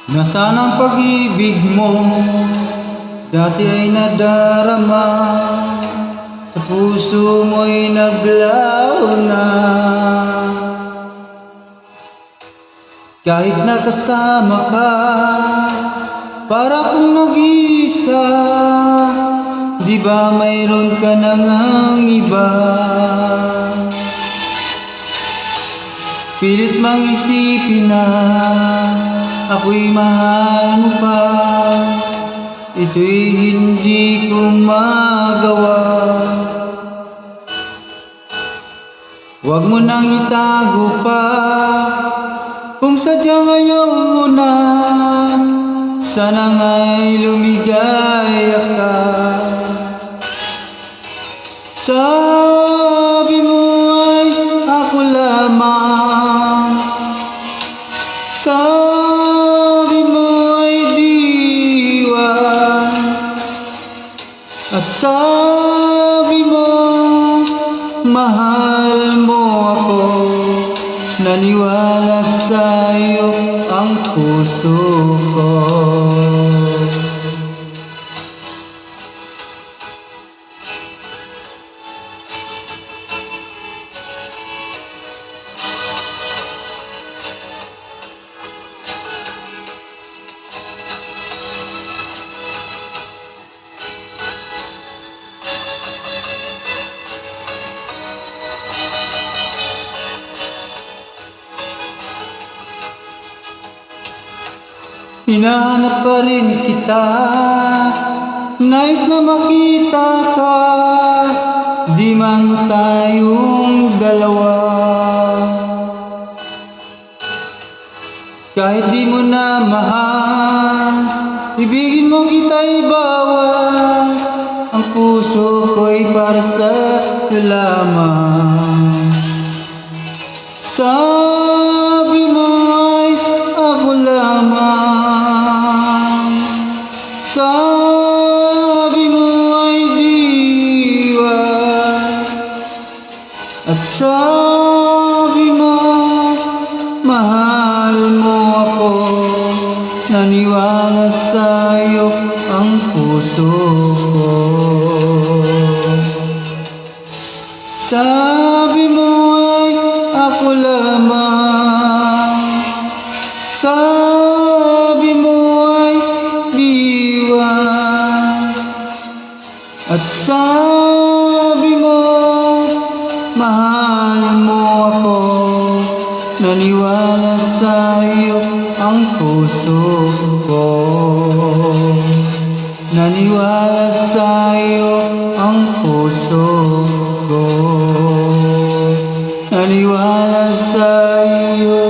Nasaan ang pag-ibig mo? Dati ay nadarama, sa puso mo'y naglaho na. Kahit nakasama ka, para kung nag-iisa, di ba mayroon ka nang ang iba? Pilit mang isipin na ako'y mahal mo pa, ito'y hindi ko magawa. Huwag mo nang itago pa, kung sadyang ayaw mo na, sana nga'y lumigaya ka. Sabi mo ay ako lamang, sabi mo ay diwa, at sabi mo mahal mo ako. Naniwala sa'yo ang puso ko. Hinahanap pa rin kita, nais na makita ka, di man tayong dalawa. Kahit di mo na mahal, ibigin mo kita'y bawal, ang puso ko'y para sa'yo lamang. Sabi mo ay ako lamang, sabi mo ay diwa, at sabi mo mahal mo ako. Naniwala sa'yo ang puso ko. Sabi mo ay ako lamang, sabi mo ay diwa, at sabi mo mahal mo ako. Naniwala sa'yo ang puso ko. Naniwala sa'yo ang puso ko. Naniwala sa'yo.